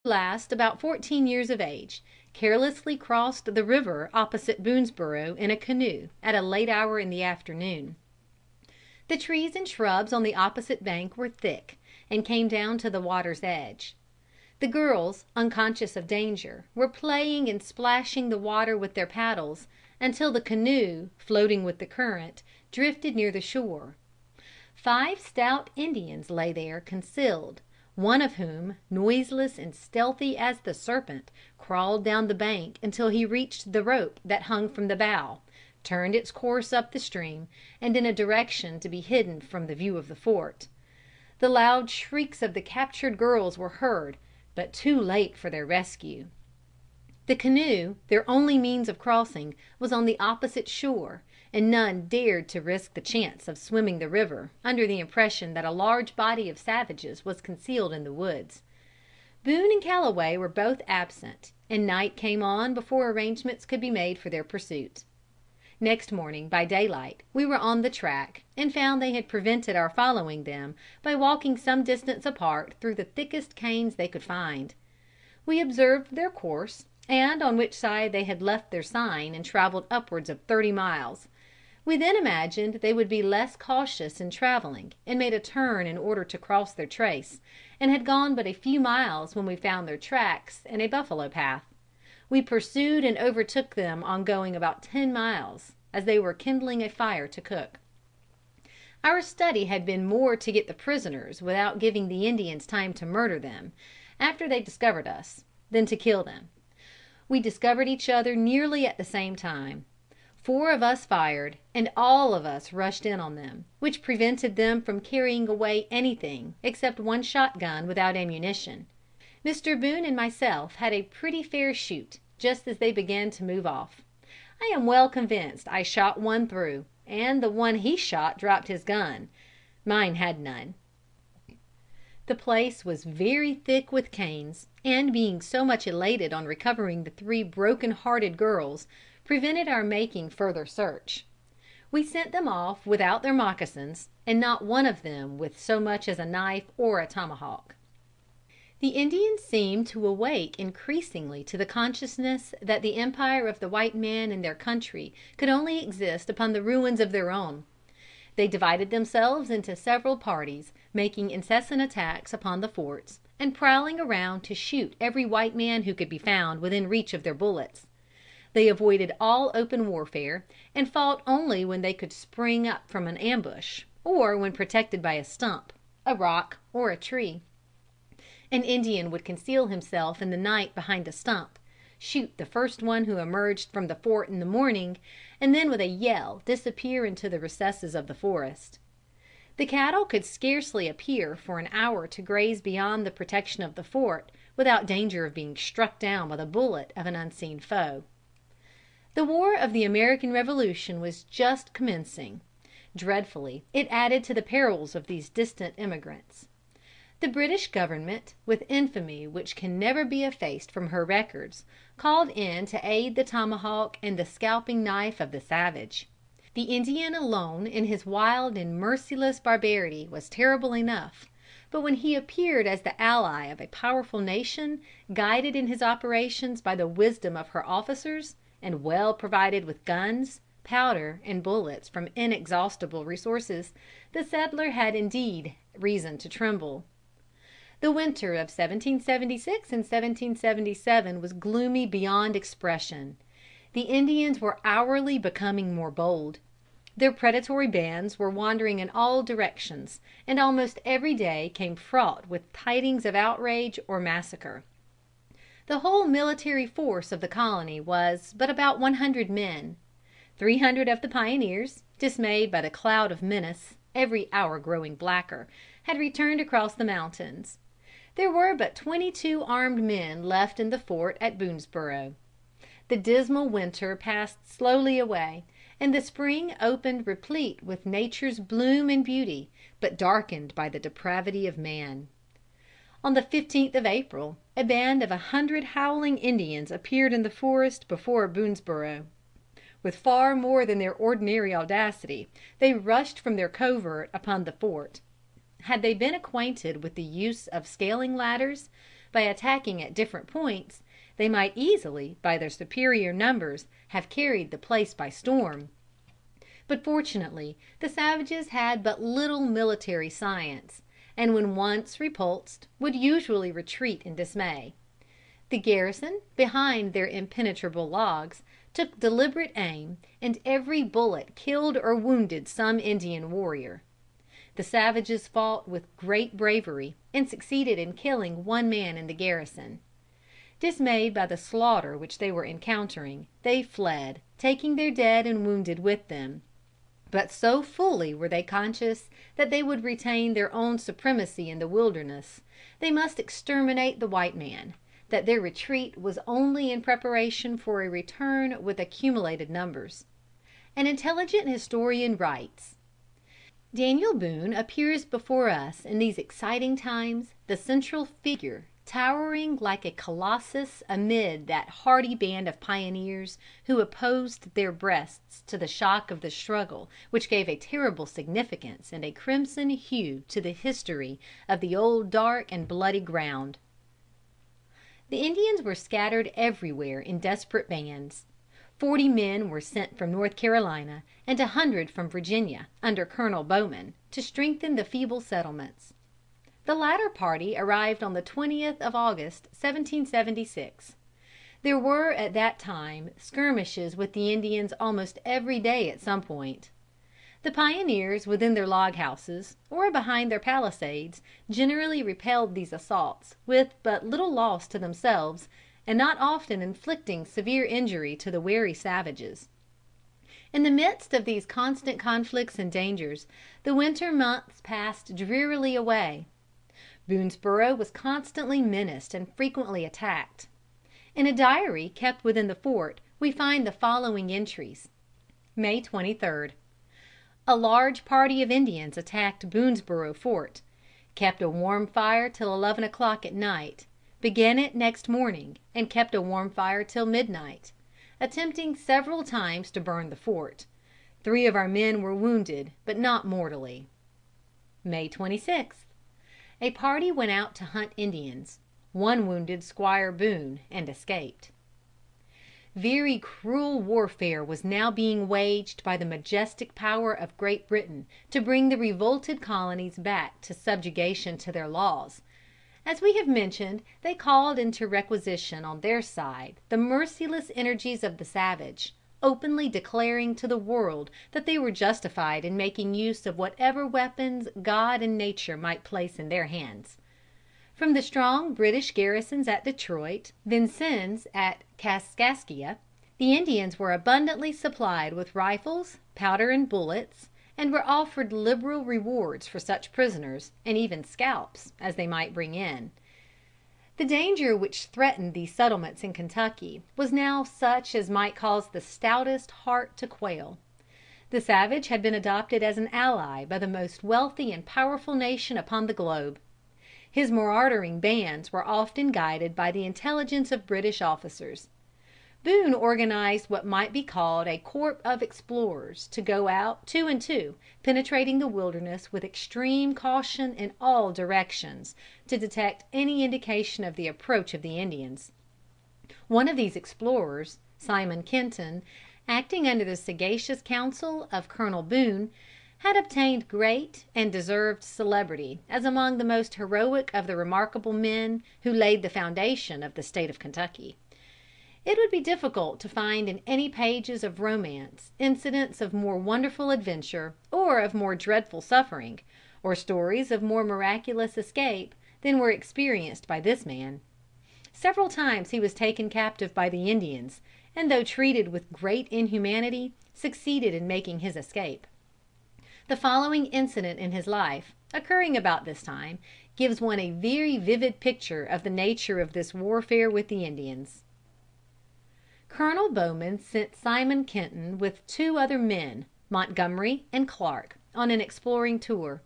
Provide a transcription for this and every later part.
last about 14 years of age, carelessly crossed the river opposite Boonesborough in a canoe at a late hour in the afternoon. The trees and shrubs on the opposite bank were thick, and came down to the water's edge. The girls, unconscious of danger, were playing and splashing the water with their paddles, until the canoe, floating with the current, drifted near the shore. 5 stout Indians lay there concealed, one of whom, noiseless and stealthy as the serpent, crawled down the bank until he reached the rope that hung from the bow, turned its course up the stream, and in a direction to be hidden from the view of the fort. The loud shrieks of the captured girls were heard, but too late for their rescue. The canoe, their only means of crossing, was on the opposite shore, and none dared to risk the chance of swimming the river, under the impression that a large body of savages was concealed in the woods. Boone and Calloway were both absent, and night came on before arrangements could be made for their pursuit. Next morning, by daylight, we were on the track, and found they had prevented our following them by walking some distance apart through the thickest canes they could find. We observed their course, and on which side they had left their sign, and travelled upwards of 30 miles. We then imagined they would be less cautious in travelling, and made a turn in order to cross their trace, and had gone but a few miles when we found their tracks in a buffalo path. We pursued and overtook them on going about 10 miles, as they were kindling a fire to cook. Our study had been more to get the prisoners without giving the Indians time to murder them, after they discovered us, than to kill them. We discovered each other nearly at the same time. 4 of us fired, and all of us rushed in on them, which prevented them from carrying away anything except 1 shotgun without ammunition. Mr. Boone and myself had a pretty fair shoot, just as they began to move off. I am well convinced I shot one through, and the one he shot dropped his gun. Mine had none. The place was very thick with canes, and being so much elated on recovering the 3 broken-hearted girls, prevented our making further search. We sent them off without their moccasins, and not one of them with so much as a knife or a tomahawk. The Indians seemed to awake increasingly to the consciousness that the empire of the white man in their country could only exist upon the ruins of their own. They divided themselves into several parties, making incessant attacks upon the forts, and prowling around to shoot every white man who could be found within reach of their bullets. They avoided all open warfare, and fought only when they could spring up from an ambush, or when protected by a stump, a rock, or a tree. An Indian would conceal himself in the night behind a stump, shoot the first one who emerged from the fort in the morning, and then with a yell disappear into the recesses of the forest. The cattle could scarcely appear for an hour to graze beyond the protection of the fort, without danger of being struck down by the bullet of an unseen foe. The war of the American Revolution was just commencing. Dreadfully it added to the perils of these distant emigrants. The British government, with infamy which can never be effaced from her records, called in to aid the tomahawk and the scalping knife of the savage. The Indian alone in his wild and merciless barbarity was terrible enough, but when he appeared as the ally of a powerful nation, guided in his operations by the wisdom of her officers, and well provided with guns, powder, and bullets from inexhaustible resources, the settler had indeed reason to tremble. The winter of 1776 and 1777 was gloomy beyond expression. The Indians were hourly becoming more bold. Their predatory bands were wandering in all directions, and almost every day came fraught with tidings of outrage or massacre. The whole military force of the colony was but about 100 men. 300 of the pioneers, dismayed by the cloud of menace, every hour growing blacker, had returned across the mountains. There were but 22 armed men left in the fort at Boonesborough. The dismal winter passed slowly away, and the spring opened replete with nature's bloom and beauty, but darkened by the depravity of man. On the 15th of April, a band of 100 howling Indians appeared in the forest before Boonesborough. With far more than their ordinary audacity, they rushed from their covert upon the fort. Had they been acquainted with the use of scaling ladders, by attacking at different points, they might easily, by their superior numbers, have carried the place by storm. But fortunately the savages had but little military science, and when once repulsed would usually retreat in dismay. The garrison, behind their impenetrable logs, took deliberate aim, and every bullet killed or wounded some Indian warrior. The savages fought with great bravery, and succeeded in killing one man in the garrison. Dismayed by the slaughter which they were encountering, they fled, taking their dead and wounded with them. But so fully were they conscious that they would retain their own supremacy in the wilderness, they must exterminate the white man, that their retreat was only in preparation for a return with accumulated numbers. An intelligent historian writes: Daniel Boone appears before us in these exciting times the central figure, towering like a colossus amid that hardy band of pioneers who opposed their breasts to the shock of the struggle which gave a terrible significance and a crimson hue to the history of the old dark and bloody ground. The Indians were scattered everywhere in desperate bands. 40 men were sent from North Carolina, and 100 from Virginia, under Colonel Bowman, to strengthen the feeble settlements. The latter party arrived on the 20th of August, 1776. There were at that time skirmishes with the Indians almost every day at some point. The pioneers within their log houses, or behind their palisades, generally repelled these assaults, with but little loss to themselves, and not often inflicting severe injury to the wary savages. In the midst of these constant conflicts and dangers, the winter months passed drearily away. Boonesborough was constantly menaced and frequently attacked. In a diary kept within the fort we find the following entries: May 23rd. A large party of Indians attacked Boonesborough fort. Kept a warm fire till 11 o'clock at night. Began it next morning, and kept a warm fire till midnight, attempting several times to burn the fort. 3 of our men were wounded, but not mortally. May 26th. A party went out to hunt Indians. 1 wounded Squire Boone, and escaped. Very cruel warfare was now being waged by the majestic power of Great Britain to bring the revolted colonies back to subjugation to their laws. As we have mentioned, they called into requisition on their side the merciless energies of the savage, openly declaring to the world that they were justified in making use of whatever weapons God and nature might place in their hands. From the strong British garrisons at Detroit, Vincennes, at Kaskaskia, the Indians were abundantly supplied with rifles, powder and bullets, and were offered liberal rewards for such prisoners, and even scalps, as they might bring in. The danger which threatened these settlements in Kentucky was now such as might cause the stoutest heart to quail. The savage had been adopted as an ally by the most wealthy and powerful nation upon the globe. His marauding bands were often guided by the intelligence of British officers. Boone organized what might be called a corps of explorers to go out 2 and 2, penetrating the wilderness with extreme caution in all directions, to detect any indication of the approach of the Indians. One of these explorers, Simon Kenton, acting under the sagacious counsel of Colonel Boone, had obtained great and deserved celebrity as among the most heroic of the remarkable men who laid the foundation of the State of Kentucky. It would be difficult to find in any pages of romance incidents of more wonderful adventure, or of more dreadful suffering, or stories of more miraculous escape, than were experienced by this man. Several times he was taken captive by the Indians, and though treated with great inhumanity, succeeded in making his escape. The following incident in his life, occurring about this time, gives one a very vivid picture of the nature of this warfare with the Indians. Colonel Bowman sent Simon Kenton with 2 other men, Montgomery and Clark, on an exploring tour.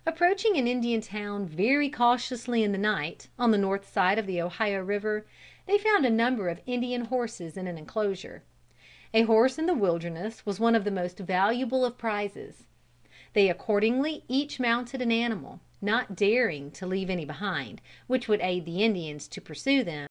Approaching an Indian town very cautiously in the night, on the north side of the Ohio River, they found a number of Indian horses in an enclosure. A horse in the wilderness was one of the most valuable of prizes. They accordingly each mounted an animal, not daring to leave any behind, which would aid the Indians to pursue them.